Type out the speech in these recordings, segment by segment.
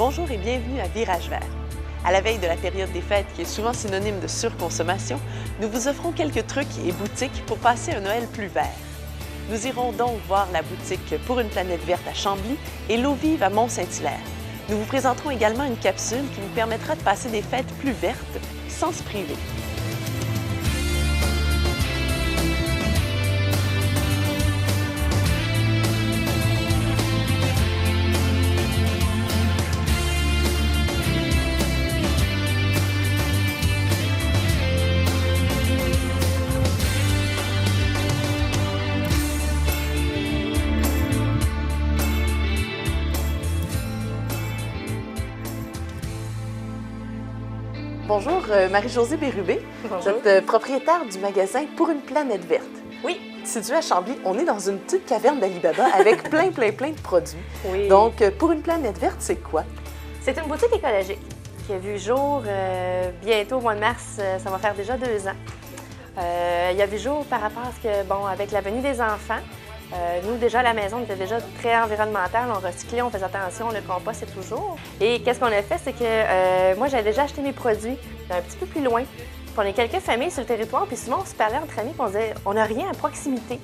Bonjour et bienvenue à Virage Vert. À la veille de la période des fêtes qui est souvent synonyme de surconsommation, nous vous offrons quelques trucs et boutiques pour passer un Noël plus vert. Nous irons donc voir la boutique Pour une planète verte à Chambly et l'eau vive à Mont-Saint-Hilaire. Nous vous présenterons également une capsule qui vous permettra de passer des fêtes plus vertes sans se priver. Bonjour, Marie-Josée Bérubé. Bonjour. Vous êtes propriétaire du magasin Pour une planète verte. Oui. Situé à Chambly, on est dans une petite caverne d'Alibaba avec plein de produits. Oui. Donc, Pour une planète verte, c'est quoi? C'est une boutique écologique qui a vu jour bientôt au mois de mars, ça va faire déjà 2 ans. Il a vu jour par rapport à ce que, bon, avec la venue des enfants, nous, déjà, à la maison, on était déjà très environnemental. On recyclait, on faisait attention, le compost, c'est toujours. Et qu'est-ce qu'on a fait, c'est que moi, j'avais déjà acheté mes produits un petit peu plus loin. Puis on est quelques familles sur le territoire, puis souvent, on se parlait entre amis, puis on disait, on n'a rien à proximité.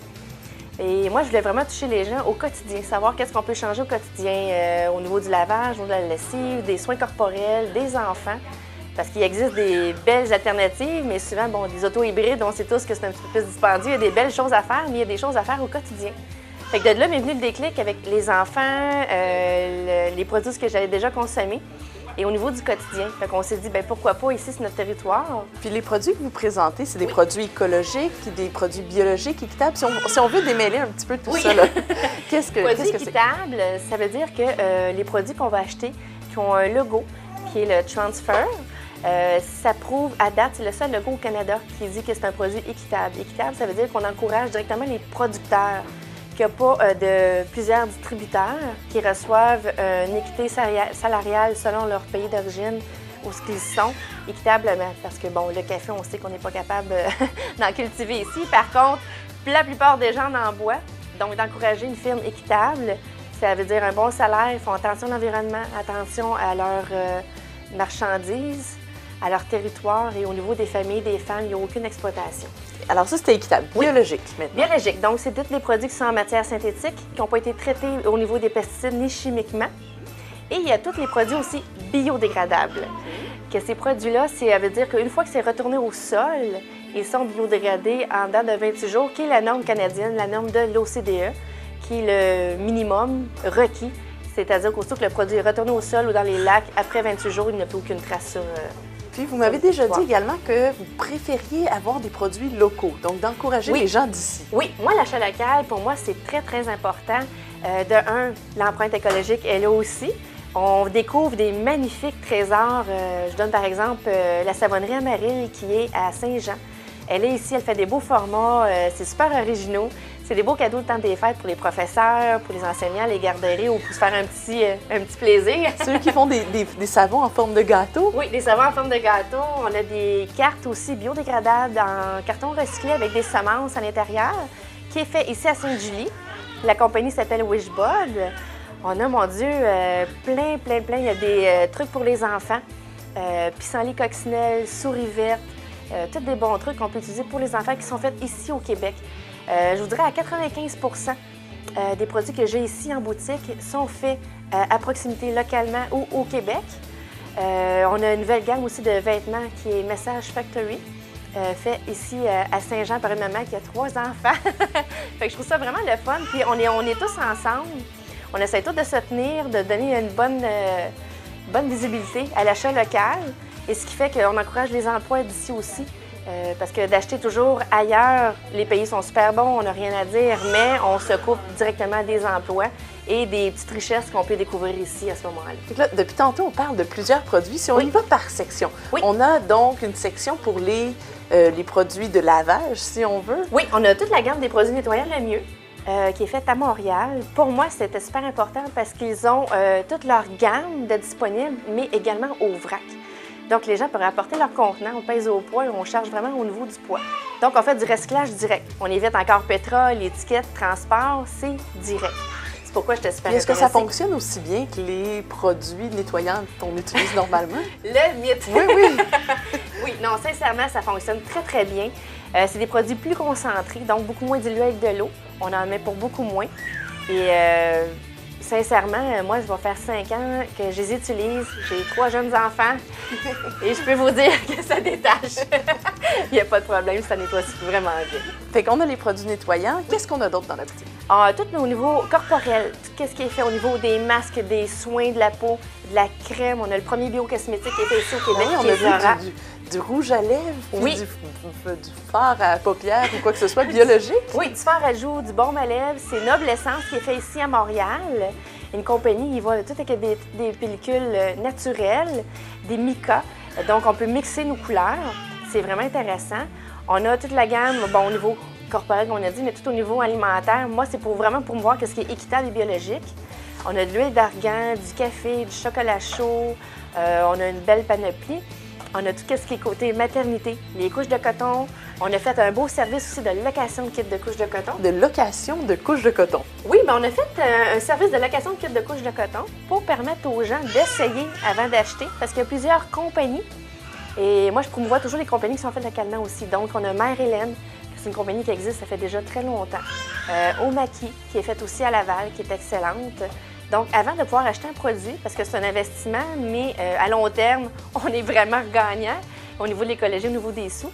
Et moi, je voulais vraiment toucher les gens au quotidien, savoir qu'est-ce qu'on peut changer au quotidien au niveau du lavage, au niveau de la lessive, des soins corporels, des enfants. Parce qu'il existe des belles alternatives, mais souvent, bon, des autos hybrides, on sait tous que c'est un petit peu plus dispendieux. Il y a des belles choses à faire, mais il y a des choses à faire au quotidien. Fait que de là m'est venu le déclic avec les enfants, les produits que j'avais déjà consommés et au niveau du quotidien. Fait qu'on s'est dit, bien, pourquoi pas ici, c'est notre territoire. Puis les produits que vous présentez, c'est des produits écologiques, des produits biologiques, équitables. Si on veut démêler un petit peu tout ça, là, qu'est-ce que Produits c'est? équitables, ça veut dire que les produits qu'on va acheter, qui ont un logo, qui est le Transfer, ça prouve à date, c'est le seul logo au Canada qui dit que c'est un produit équitable. Équitable, ça veut dire qu'on encourage directement les producteurs, qu'il n'y a pas de plusieurs distributeurs qui reçoivent une équité salariale selon leur pays d'origine où ce qu'ils sont, équitablement. Parce que, bon, le café, on sait qu'on n'est pas capable d'en cultiver ici. Par contre, la plupart des gens en boivent. Donc, d'encourager une firme équitable, ça veut dire un bon salaire, ils font attention à l'environnement, attention à leurs marchandises, à leur territoire et au niveau des familles, des femmes, il n'y a aucune exploitation. Alors ça, c'était équitable. Biologique, maintenant. Biologique. Donc, c'est tous les produits qui sont en matière synthétique, qui n'ont pas été traités au niveau des pesticides ni chimiquement. Et il y a tous les produits aussi biodégradables. Que ces produits-là, ça veut dire qu'une fois que c'est retourné au sol, ils sont biodégradés en dedans de 28 jours, qui est la norme canadienne, la norme de l'OCDE, qui est le minimum requis. C'est-à-dire qu'aussitôt que le produit est retourné au sol ou dans les lacs, après 28 jours, il n'y a plus aucune trace sur... Puis vous m'avez déjà dit également que vous préfériez avoir des produits locaux, donc d'encourager les gens d'ici. Oui, moi, l'achat local, pour moi, c'est très important. De un, l'empreinte écologique est là aussi. On découvre des magnifiques trésors. Je donne par exemple la savonnerie Amaril qui est à Saint-Jean. Elle est ici, elle fait des beaux formats, c'est super originaux. C'est des beaux cadeaux de temps des fêtes pour les professeurs, pour les enseignants, les garderies ou pour se faire un petit plaisir. Ceux qui font des savons en forme de gâteau? Oui, des savons en forme de gâteau. On a des cartes aussi biodégradables en carton recyclé avec des semences à l'intérieur, qui est fait ici à Sainte-Julie. La compagnie s'appelle Wishbud. On a, mon Dieu, plein. Il y a des trucs pour les enfants. Pissenlit coccinelle, souris verte, tous des bons trucs qu'on peut utiliser pour les enfants qui sont faits ici au Québec. Je vous dirais à 95 des produits que j'ai ici en boutique sont faits à proximité localement ou au Québec. On a une nouvelle gamme aussi de vêtements qui est Message Factory, fait ici à Saint-Jean par une maman qui a 3 enfants. Fait que je trouve ça vraiment le fun. Puis on est tous ensemble. On essaie tous de se tenir, de donner une bonne visibilité à l'achat local. Et ce qui fait qu'on encourage les emplois d'ici aussi. Parce que d'acheter toujours ailleurs, les pays sont super bons, on n'a rien à dire, mais on se coupe directement des emplois et des petites richesses qu'on peut découvrir ici à ce moment-là. Depuis tantôt, on parle de plusieurs produits. Si on y va par section, on a donc une section pour les produits de lavage, si on veut. Oui, on a toute la gamme des produits nettoyants le mieux, qui est faite à Montréal. Pour moi, c'était super important parce qu'ils ont toute leur gamme de disponibles, mais également au vrac. Donc, les gens peuvent apporter leur contenant, on pèse au poids et on charge vraiment au niveau du poids. Donc, on fait du recyclage direct. On évite encore pétrole, étiquette, transport, c'est direct. C'est pourquoi j'étais super Est-ce que ça intéressée. fonctionne aussi bien que les produits nettoyants qu'on utilise normalement? Le mythe! Oui, oui. Oui, non, sincèrement, ça fonctionne très, très bien. C'est des produits plus concentrés, donc beaucoup moins dilués avec de l'eau. On en met pour beaucoup moins. Et sincèrement, moi, ça va faire 5 ans que je les utilise. J'ai 3 jeunes enfants et je peux vous dire que ça détache. Il n'y a pas de problème, ça nettoie vraiment bien. Fait qu'on a les produits nettoyants. Qu'est-ce qu'on a d'autre dans la boutique? Tout au niveau corporel, tout ce qui est fait au niveau des masques, des soins de la peau, de la crème. On a le premier biocosmétique qui est fait ici au Québec, Oui, on qui a est Zora. vu du rouge à lèvres, puis Oui. du fard à paupières ou quoi que ce soit biologique. Oui, du fard à joues, du baume à lèvres. C'est Noble Essence qui est fait ici à Montréal. Une compagnie, ils vont tout avec des pellicules naturelles, des micas. Donc, on peut mixer nos couleurs. C'est vraiment intéressant. On a toute la gamme, bon, au niveau corporel, comme on a dit, mais tout au niveau alimentaire. Moi, c'est vraiment pour me voir ce qui est équitable et biologique. On a de l'huile d'argan, du café, du chocolat chaud. On a une belle panoplie. On a tout ce qui est côté maternité, les couches de coton. On a fait un beau service aussi de location de kits de couches de coton. De location de couches de coton. Oui, mais on a fait un service de location de kits de couches de coton pour permettre aux gens d'essayer avant d'acheter, parce qu'il y a plusieurs compagnies. Et moi, je promouvois toujours les compagnies qui sont faites localement aussi. Donc, on a Mère Hélène, c'est une compagnie qui existe, ça fait déjà très longtemps. Omaki, qui est faite aussi à Laval, qui est excellente. Donc, avant de pouvoir acheter un produit, parce que c'est un investissement, mais à long terme, on est vraiment gagnant au niveau de l'écologie, au niveau des sous.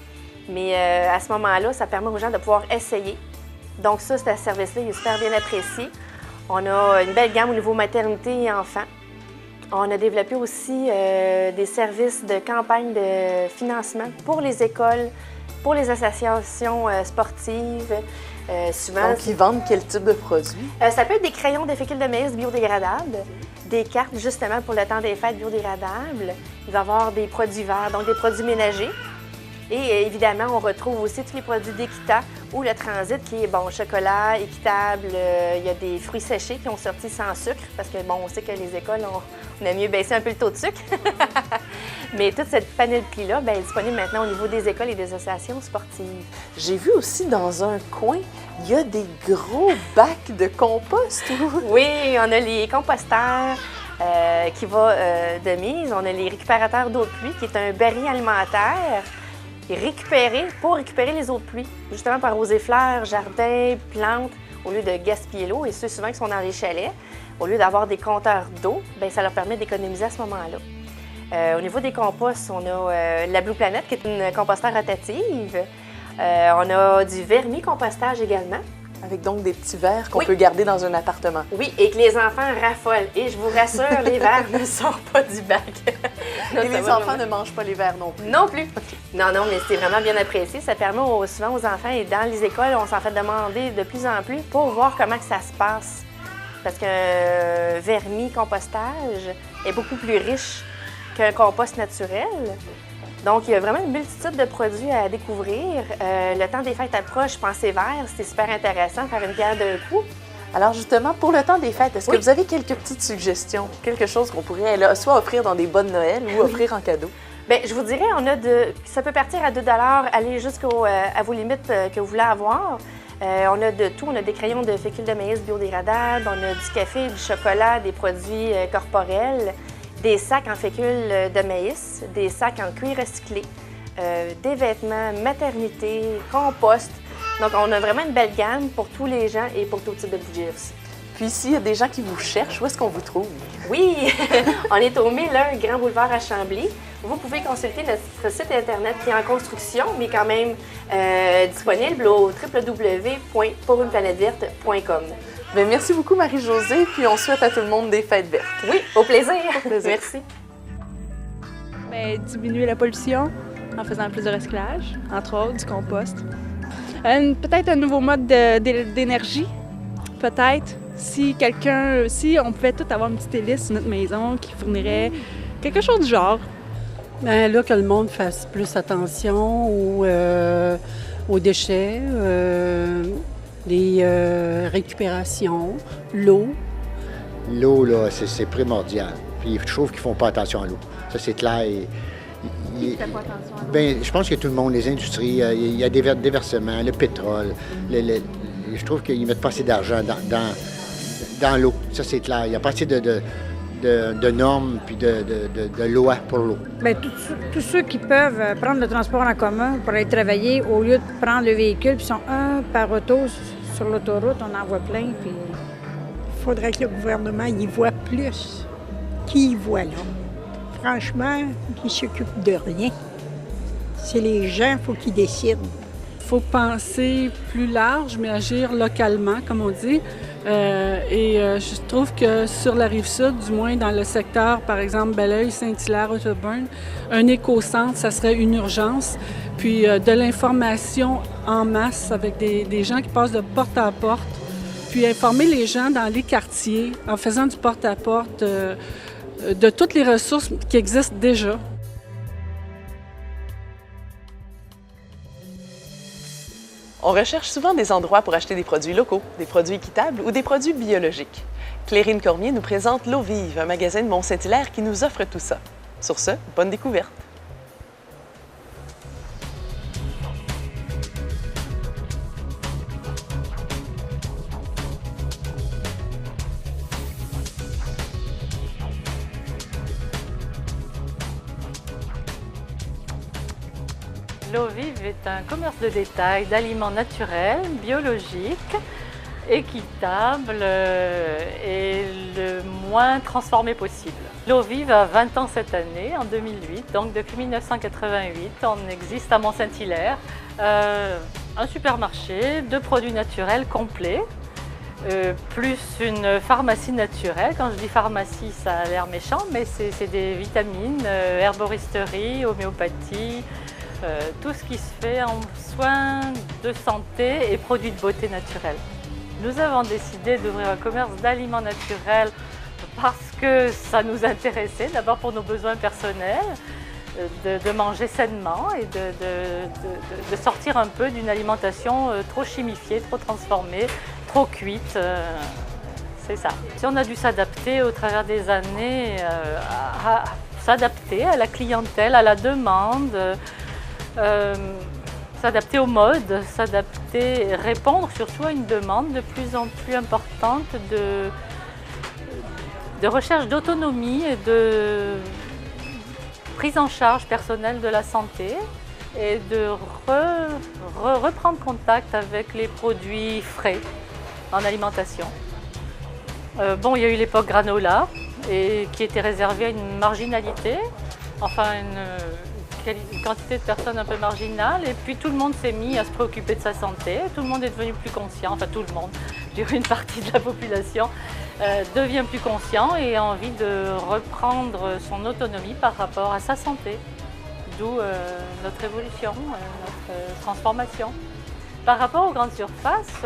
Mais à ce moment-là, ça permet aux gens de pouvoir essayer. Donc ça, ce service-là, il est super bien apprécié. On a une belle gamme au niveau maternité et enfants. On a développé aussi des services de campagne de financement pour les écoles, pour les associations sportives. Souvent, Donc, ils vendent quel type de produits? ça peut être des crayons de fécule de maïs biodégradables, des cartes justement pour le temps des fêtes biodégradables. Il va y avoir des produits verts, donc des produits ménagers. Et évidemment, on retrouve aussi tous les produits d'Equita ou le Transit qui est, bon, chocolat, équitable. Il y a des fruits séchés qui ont sorti sans sucre parce que, bon, on sait que les écoles, on a mieux baissé un peu le taux de sucre. Mais toute cette panoplie-là, bien, est disponible maintenant au niveau des écoles et des associations sportives. J'ai vu aussi dans un coin, il y a des gros bacs de compost. Oui, on a les composteurs qui va de mise. On a les récupérateurs d'eau de pluie qui est un baril alimentaire pour récupérer les eaux de pluie, justement par arroser fleurs, jardins, plantes, au lieu de gaspiller l'eau. Et ceux souvent qui sont dans les chalets, au lieu d'avoir des compteurs d'eau, bien, ça leur permet d'économiser à ce moment-là. Au niveau des composts, on a la Blue Planet qui est une composteur rotative. On a du vermicompostage également. Avec donc des petits verres qu'on Oui. peut garder dans un appartement. Oui, et que les enfants raffolent. Et je vous rassure, les verres ne sortent pas du bac. Et les enfants ne mangent pas les verres non plus. Non plus. Non, mais c'est vraiment bien apprécié. Ça permet souvent aux enfants, et dans les écoles, on s'en fait demander de plus en plus pour voir comment que ça se passe. Parce qu'un vermicompostage est beaucoup plus riche qu'un compost naturel. Donc, il y a vraiment une multitude de produits à découvrir. Le temps des fêtes approche, pensez vert, c'est super intéressant, faire une pierre d'un coup. Alors justement, pour le temps des fêtes, est-ce que vous avez quelques petites suggestions? Quelque chose qu'on pourrait soit offrir dans des bonnes Noël ou offrir en cadeau? Bien, je vous dirais, ça peut partir à 2 $, aller à vos limites que vous voulez avoir. On a de tout. On a des crayons de fécule de maïs biodégradables, on a du café, du chocolat, des produits corporels, des sacs en fécule de maïs, des sacs en cuir recyclé, des vêtements, maternité, compost. Donc, on a vraiment une belle gamme pour tous les gens et pour tout type de budget aussi. Puis s'il y a des gens qui vous cherchent, où est-ce qu'on vous trouve? Oui, on est au 1001 Grand Boulevard à Chambly. Vous pouvez consulter notre site Internet qui est en construction, mais quand même disponible au www.pouruneplanèteverte.com. Bien, merci beaucoup, Marie-Josée, puis on souhaite à tout le monde des fêtes vertes. Oui, au plaisir. plaisir. Merci. Bien, diminuer la pollution en faisant plus de recyclage, entre autres, du compost. Peut-être un nouveau mode d'énergie, peut-être. Si on pouvait tout avoir une petite hélice sur notre maison qui fournirait quelque chose du genre. Bien, là, que le monde fasse plus attention aux déchets, les récupérations, l'eau. L'eau, là, c'est primordial. Puis je trouve qu'ils ne font pas attention à l'eau. Ça, c'est clair. Qui ne fait pas attention à l'eau? Bien, je pense que tout le monde, les industries, il y a des déversements, le pétrole. Je trouve qu'ils ne mettent pas assez d'argent dans dans l'eau. Ça, c'est clair. Il n'y a pas assez de normes puis de lois pour l'eau. Bien, tous ceux qui peuvent prendre le transport en commun pour aller travailler, au lieu de prendre le véhicule, puis sont un par auto sur l'autoroute, on en voit plein. Puis... Il faudrait que le gouvernement y voit plus. Qui y voit là? Franchement, qui s'occupe de rien. C'est les gens, il faut qu'ils décident. Il faut penser plus large, mais agir localement, comme on dit. Je trouve que sur la Rive-Sud, du moins dans le secteur, par exemple, Belleuil, Saint-Hilaire, Otterburn, un éco-centre, ça serait une urgence. Puis de l'information en masse avec des gens qui passent de porte à porte. Puis informer les gens dans les quartiers en faisant du porte-à-porte de toutes les ressources qui existent déjà. On recherche souvent des endroits pour acheter des produits locaux, des produits équitables ou des produits biologiques. Clérine Cormier nous présente L'Eau Vive, un magasin de Mont-Saint-Hilaire qui nous offre tout ça. Sur ce, bonne découverte! L'Eau Vive est un commerce de détail d'aliments naturels, biologiques, équitables et le moins transformés possible. L'Eau Vive a 20 ans cette année, en 2008, donc depuis 1988, on existe à Mont-Saint-Hilaire. Un supermarché de produits naturels complets, plus une pharmacie naturelle. Quand je dis pharmacie, ça a l'air méchant, mais c'est des vitamines, herboristerie, homéopathie, tout ce qui se fait en soins de santé et produits de beauté naturels. Nous avons décidé d'ouvrir un commerce d'aliments naturels parce que ça nous intéressait, d'abord pour nos besoins personnels, de manger sainement et de sortir un peu d'une alimentation trop chimifiée, trop transformée, trop cuite. C'est ça. Si on a dû s'adapter au travers des années, s'adapter à la clientèle, à la demande, s'adapter aux modes, s'adapter, répondre surtout à une demande de plus en plus importante de recherche d'autonomie et de prise en charge personnelle de la santé et de reprendre contact avec les produits frais en alimentation. Il y a eu l'époque granola qui était réservée à une marginalité, enfin une quantité de personnes un peu marginales, et puis tout le monde s'est mis à se préoccuper de sa santé, tout le monde est devenu plus conscient, enfin tout le monde, je dirais une partie de la population devient plus conscient et a envie de reprendre son autonomie par rapport à sa santé, d'où notre évolution, notre transformation. Par rapport aux grandes surfaces,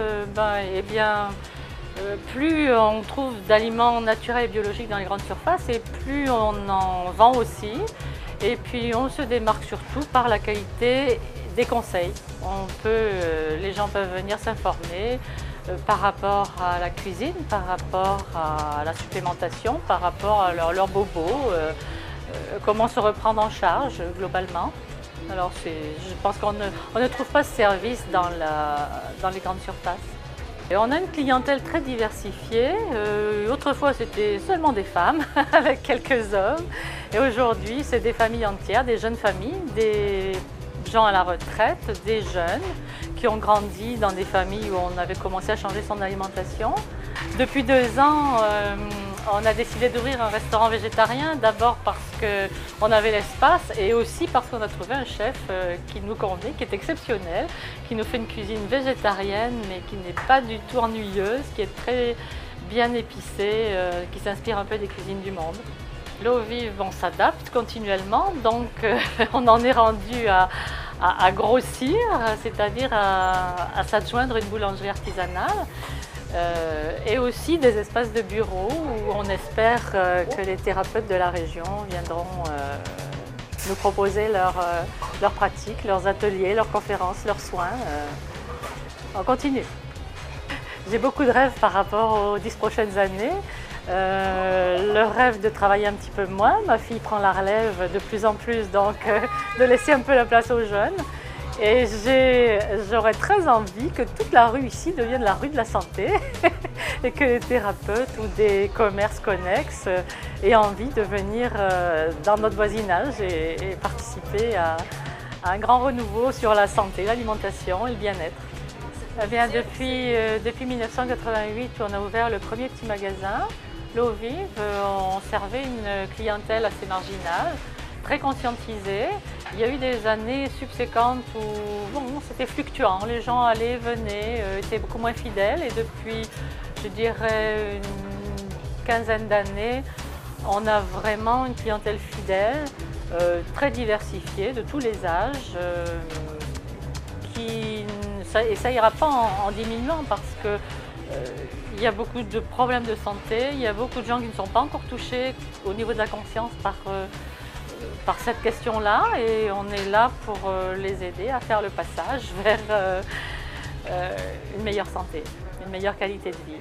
plus on trouve d'aliments naturels et biologiques dans les grandes surfaces et plus on en vend aussi. Et puis on se démarque surtout par la qualité des conseils. Les gens peuvent venir s'informer par rapport à la cuisine, par rapport à la supplémentation, par rapport à leur bobo, comment se reprendre en charge globalement. Alors je pense qu'on ne trouve pas ce service dans les grandes surfaces. Et on a une clientèle très diversifiée. Autrefois, c'était seulement des femmes avec quelques hommes. Et aujourd'hui, c'est des familles entières, des jeunes familles, des gens à la retraite, des jeunes qui ont grandi dans des familles où on avait commencé à changer son alimentation. Depuis 2 ans, on a décidé d'ouvrir un restaurant végétarien, d'abord parce qu'on avait l'espace et aussi parce qu'on a trouvé un chef qui nous convenait, qui est exceptionnel, qui nous fait une cuisine végétarienne mais qui n'est pas du tout ennuyeuse, qui est très bien épicée, qui s'inspire un peu des cuisines du monde. L'Eau Vive, on s'adapte continuellement, donc on en est rendu à grossir, c'est-à-dire à s'adjoindre une boulangerie artisanale. Et aussi des espaces de bureau où on espère que les thérapeutes de la région viendront nous proposer leurs pratiques, leurs ateliers, leurs conférences, leurs soins. On continue. J'ai beaucoup de rêves par rapport aux 10 prochaines années. Le rêve de travailler un petit peu moins. Ma fille prend la relève de plus en plus, donc de laisser un peu la place aux jeunes. Et j'aurais très envie que toute la rue ici devienne la rue de la santé et que les thérapeutes ou des commerces connexes aient envie de venir dans notre voisinage et participer à un grand renouveau sur la santé, l'alimentation et le bien-être. Eh bien, depuis 1988, on a ouvert le premier petit magasin, L'Eau Vive. On servait une clientèle assez marginale, très conscientisée. Il y a eu des années subséquentes où c'était fluctuant, les gens allaient, venaient, étaient beaucoup moins fidèles. Et depuis, je dirais, une quinzaine d'années, on a vraiment une clientèle fidèle, très diversifiée, de tous les âges, et ça ira pas en diminuant parce que il y a beaucoup de problèmes de santé, il y a beaucoup de gens qui ne sont pas encore touchés au niveau de la conscience par cette question-là, et on est là pour les aider à faire le passage vers une meilleure santé, une meilleure qualité de vie.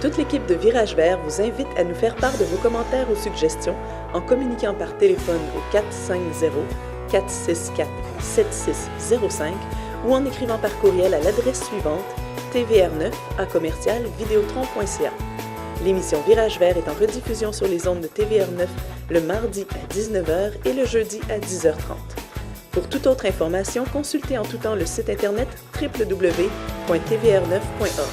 Toute l'équipe de Virage Vert vous invite à nous faire part de vos commentaires ou suggestions en communiquant par téléphone au 450-464-7605 ou en écrivant par courriel à l'adresse suivante tvr9@vidéotron.ca. L'émission Virage Vert est en rediffusion sur les ondes de TVR9 le mardi à 19h et le jeudi à 10h30. Pour toute autre information, consultez en tout temps le site internet www.tvr9.org.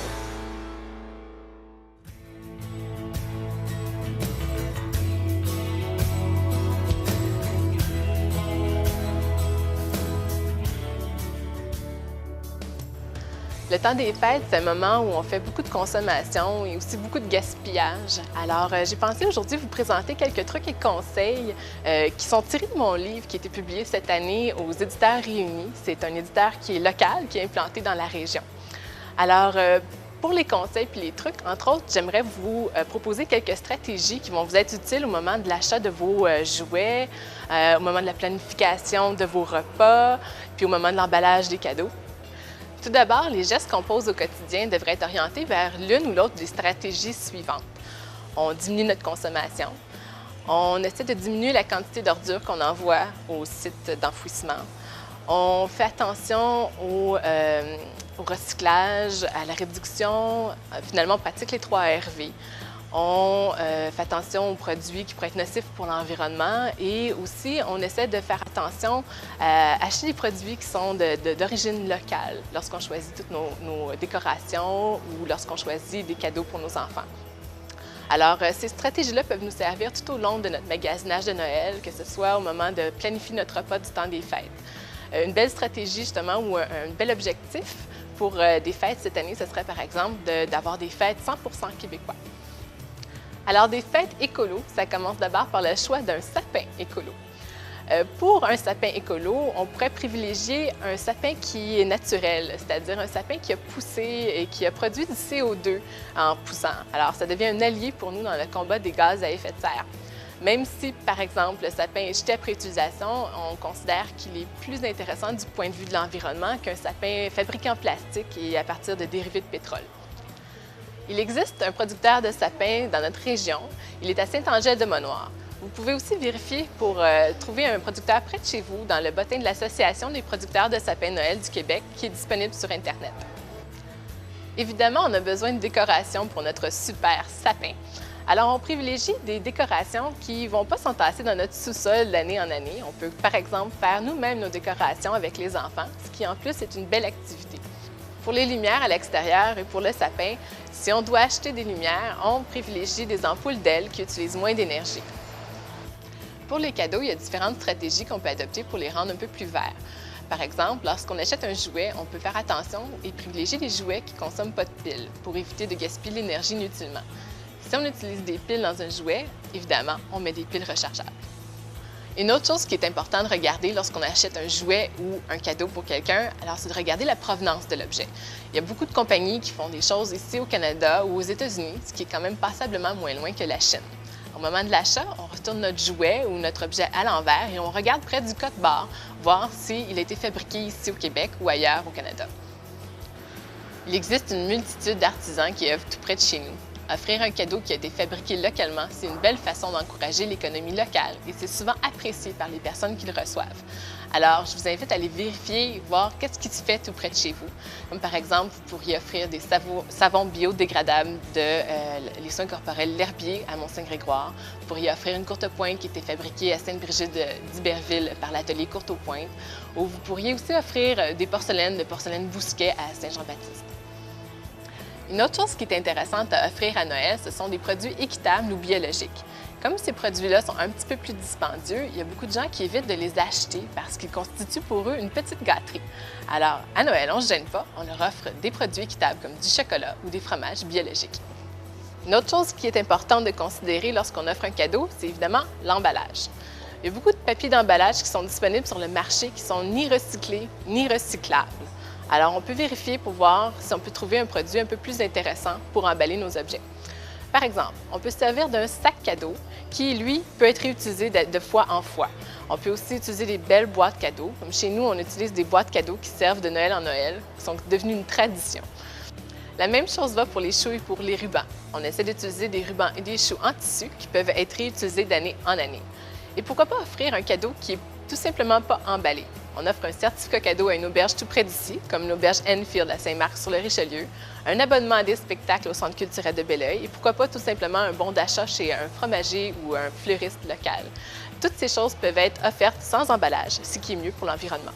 Le temps des fêtes, c'est un moment où on fait beaucoup de consommation et aussi beaucoup de gaspillage. Alors, j'ai pensé aujourd'hui vous présenter quelques trucs et conseils qui sont tirés de mon livre qui a été publié cette année aux Éditeurs Réunis. C'est un éditeur qui est local, qui est implanté dans la région. Alors, pour les conseils puis les trucs, entre autres, j'aimerais vous proposer quelques stratégies qui vont vous être utiles au moment de l'achat de vos jouets, au moment de la planification de vos repas, puis au moment de l'emballage des cadeaux. Tout d'abord, les gestes qu'on pose au quotidien devraient être orientés vers l'une ou l'autre des stratégies suivantes. On diminue notre consommation. On essaie de diminuer la quantité d'ordures qu'on envoie au site d'enfouissement. On fait attention au recyclage, à la réduction. Finalement, on pratique les 3 ARV. On fait attention aux produits qui pourraient être nocifs pour l'environnement et aussi on essaie de faire attention à acheter des produits qui sont d'origine locale lorsqu'on choisit toutes nos décorations ou lorsqu'on choisit des cadeaux pour nos enfants. Alors, ces stratégies-là peuvent nous servir tout au long de notre magasinage de Noël, que ce soit au moment de planifier notre repas du temps des fêtes. Une belle stratégie, justement, ou un bel objectif pour des fêtes cette année, ce serait par exemple d'avoir des fêtes 100% québécois. Alors, des fêtes écolo, ça commence d'abord par le choix d'un sapin écolo. Pour un sapin écolo, on pourrait privilégier un sapin qui est naturel, c'est-à-dire un sapin qui a poussé et qui a produit du CO2 en poussant. Alors, ça devient un allié pour nous dans le combat des gaz à effet de serre. Même si, par exemple, le sapin est jeté après utilisation, on considère qu'il est plus intéressant du point de vue de l'environnement qu'un sapin fabriqué en plastique et à partir de dérivés de pétrole. Il existe un producteur de sapins dans notre région. Il est à Saint-Angèle-de-Monoir. Vous pouvez aussi vérifier pour trouver un producteur près de chez vous dans le bottin de l'Association des producteurs de sapins Noël du Québec qui est disponible sur Internet. Évidemment, on a besoin de décorations pour notre super sapin. Alors, on privilégie des décorations qui ne vont pas s'entasser dans notre sous-sol d'année en année. On peut, par exemple, faire nous-mêmes nos décorations avec les enfants, ce qui, en plus, est une belle activité. Pour les lumières à l'extérieur et pour le sapin, si on doit acheter des lumières, on privilégie des ampoules d'ailes qui utilisent moins d'énergie. Pour les cadeaux, il y a différentes stratégies qu'on peut adopter pour les rendre un peu plus verts. Par exemple, lorsqu'on achète un jouet, on peut faire attention et privilégier des jouets qui ne consomment pas de piles pour éviter de gaspiller l'énergie inutilement. Si on utilise des piles dans un jouet, évidemment, on met des piles rechargeables. Une autre chose qui est importante de regarder lorsqu'on achète un jouet ou un cadeau pour quelqu'un, alors c'est de regarder la provenance de l'objet. Il y a beaucoup de compagnies qui font des choses ici au Canada ou aux États-Unis, ce qui est quand même passablement moins loin que la Chine. Au moment de l'achat, on retourne notre jouet ou notre objet à l'envers et on regarde près du code-barre, voir s'il a été fabriqué ici au Québec ou ailleurs au Canada. Il existe une multitude d'artisans qui œuvrent tout près de chez nous. Offrir un cadeau qui a été fabriqué localement, c'est une belle façon d'encourager l'économie locale et c'est souvent apprécié par les personnes qui le reçoivent. Alors, je vous invite à aller vérifier, voir qu'est-ce qui se fait tout près de chez vous. Comme par exemple, vous pourriez offrir des savons biodégradables les soins corporels L'Herbier à Mont-Saint-Grégoire. Vous pourriez offrir une courte-pointe qui était fabriquée à Sainte-Brigitte d'Iberville par l'atelier Courte-aux-Pointes. Ou vous pourriez aussi offrir des porcelaines de porcelaine Bousquet à Saint-Jean-Baptiste. Une autre chose qui est intéressante à offrir à Noël, ce sont des produits équitables ou biologiques. Comme ces produits-là sont un petit peu plus dispendieux, il y a beaucoup de gens qui évitent de les acheter parce qu'ils constituent pour eux une petite gâterie. Alors, à Noël, on ne se gêne pas, on leur offre des produits équitables comme du chocolat ou des fromages biologiques. Une autre chose qui est importante de considérer lorsqu'on offre un cadeau, c'est évidemment l'emballage. Il y a beaucoup de papiers d'emballage qui sont disponibles sur le marché qui sont ni recyclés ni recyclables. Alors, on peut vérifier pour voir si on peut trouver un produit un peu plus intéressant pour emballer nos objets. Par exemple, on peut se servir d'un sac cadeau qui, lui, peut être réutilisé de fois en fois. On peut aussi utiliser des belles boîtes cadeaux. Comme chez nous, on utilise des boîtes cadeaux qui servent de Noël en Noël, qui sont devenues une tradition. La même chose va pour les choux et pour les rubans. On essaie d'utiliser des rubans et des choux en tissu qui peuvent être réutilisés d'année en année. Et pourquoi pas offrir un cadeau qui est tout simplement pas emballé? On offre un certificat cadeau à une auberge tout près d'ici, comme l'auberge Enfield à Saint-Marc-sur-le-Richelieu, un abonnement à des spectacles au Centre culturel de Belleuil et pourquoi pas tout simplement un bon d'achat chez un fromager ou un fleuriste local. Toutes ces choses peuvent être offertes sans emballage, ce qui est mieux pour l'environnement.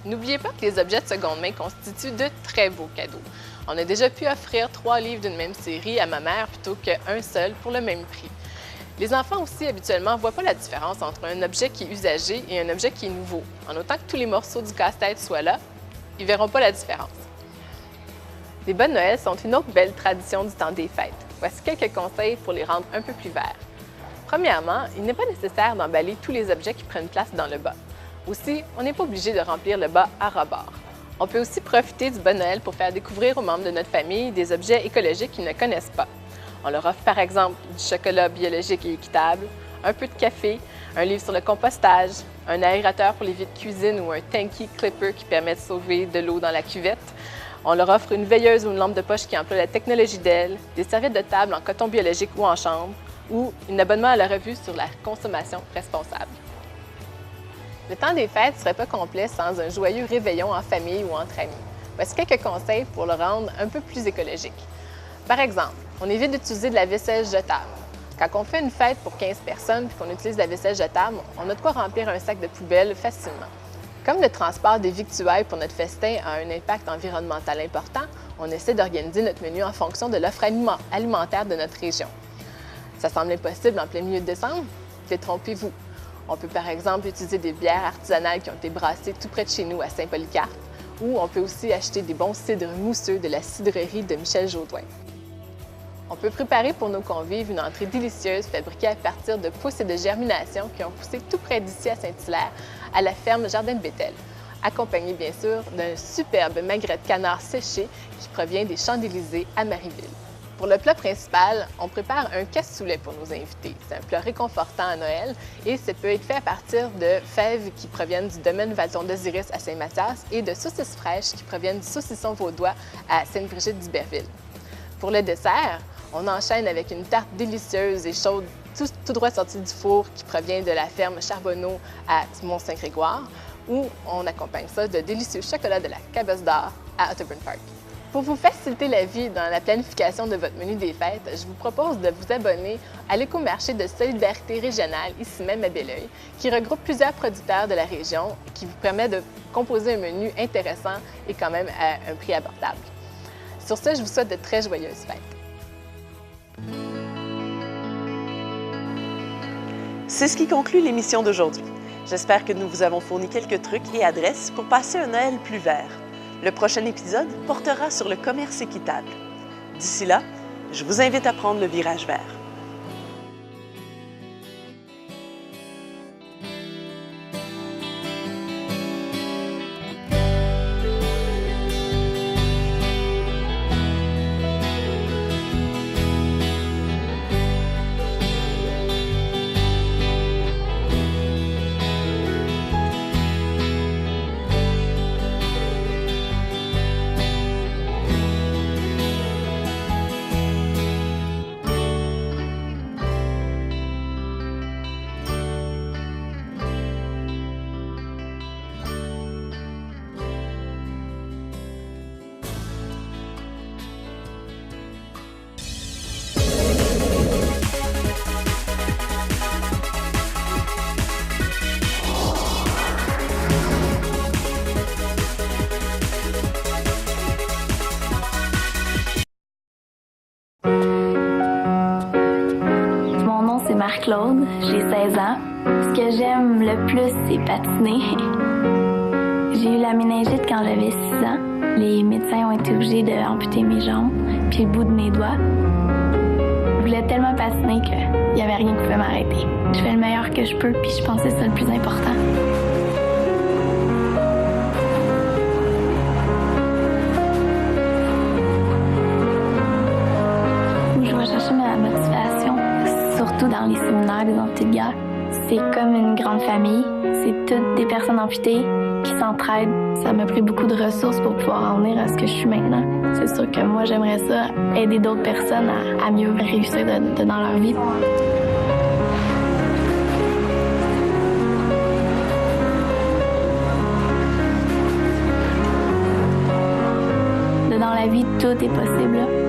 N'oubliez pas que les objets de seconde main constituent de très beaux cadeaux. On a déjà pu offrir 3 livres d'une même série à ma mère plutôt qu'un seul pour le même prix. Les enfants aussi, habituellement, ne voient pas la différence entre un objet qui est usagé et un objet qui est nouveau. En autant que tous les morceaux du casse-tête soient là, ils ne verront pas la différence. Les bonnes Noël sont une autre belle tradition du temps des fêtes. Voici quelques conseils pour les rendre un peu plus verts. Premièrement, il n'est pas nécessaire d'emballer tous les objets qui prennent place dans le bas. Aussi, on n'est pas obligé de remplir le bas à rebord. On peut aussi profiter du Bon Noël pour faire découvrir aux membres de notre famille des objets écologiques qu'ils ne connaissent pas. On leur offre par exemple du chocolat biologique et équitable, un peu de café, un livre sur le compostage, un aérateur pour les vides cuisine ou un tanky clipper qui permet de sauver de l'eau dans la cuvette. On leur offre une veilleuse ou une lampe de poche qui emploie la technologie d'Elle, des serviettes de table en coton biologique ou en chambre, ou un abonnement à la revue sur la consommation responsable. Le temps des fêtes ne serait pas complet sans un joyeux réveillon en famille ou entre amis. Voici quelques conseils pour le rendre un peu plus écologique. Par exemple, on évite d'utiliser de la vaisselle jetable. Quand on fait une fête pour 15 personnes et qu'on utilise de la vaisselle jetable, on a de quoi remplir un sac de poubelle facilement. Comme le transport des victuailles pour notre festin a un impact environnemental important, on essaie d'organiser notre menu en fonction de l'offre alimentaire de notre région. Ça semble impossible en plein milieu de décembre? Détrompez-vous. On peut par exemple utiliser des bières artisanales qui ont été brassées tout près de chez nous à Saint-Polycarpe, ou on peut aussi acheter des bons cidres mousseux de la cidrerie de Michel Jaudoin. On peut préparer pour nos convives une entrée délicieuse fabriquée à partir de pousses et de germination qui ont poussé tout près d'ici à Saint-Hilaire, à la ferme Jardin de Bethel, accompagnée bien sûr d'un superbe magret de canard séché qui provient des Champs-Élysées à Marieville. Pour le plat principal, on prépare un cassoulet pour nos invités. C'est un plat réconfortant à Noël et ça peut être fait à partir de fèves qui proviennent du domaine Valton d'Osiris à Saint-Mathias et de saucisses fraîches qui proviennent du saucisson vaudois à Sainte-Brigitte d'Iberville. Pour le dessert, on enchaîne avec une tarte délicieuse et chaude, tout droit sortie du four qui provient de la ferme Charbonneau à Mont-Saint-Grégoire, où on accompagne ça de délicieux chocolats de la Cabosse d'Or à Otterburn Park. Pour vous faciliter la vie dans la planification de votre menu des fêtes, je vous propose de vous abonner à l'écomarché de solidarité régionale, ici même à Belleuil, qui regroupe plusieurs producteurs de la région et qui vous permet de composer un menu intéressant et quand même à un prix abordable. Sur ce, je vous souhaite de très joyeuses fêtes. C'est ce qui conclut l'émission d'aujourd'hui. J'espère que nous vous avons fourni quelques trucs et adresses pour passer un Noël plus vert. Le prochain épisode portera sur le commerce équitable. D'ici là, je vous invite à prendre le virage vert. Marc-Claude, j'ai 16 ans. Ce que j'aime le plus, c'est patiner. J'ai eu la méningite quand j'avais 6 ans. Les médecins ont été obligés d'amputer mes jambes puis le bout de mes doigts. Je voulais tellement patiner qu'il n'y avait rien qui pouvait m'arrêter. Je fais le meilleur que je peux, puis je pense que c'est ça le plus important. Je vais chercher ma motivation, surtout dans les séminaires des amputés-de-guerre. C'est comme une grande famille. C'est toutes des personnes amputées qui s'entraident. Ça m'a pris beaucoup de ressources pour pouvoir en venir à ce que je suis maintenant. C'est sûr que moi, j'aimerais ça, aider d'autres personnes à mieux réussir dans leur vie. Dans la vie, tout est possible.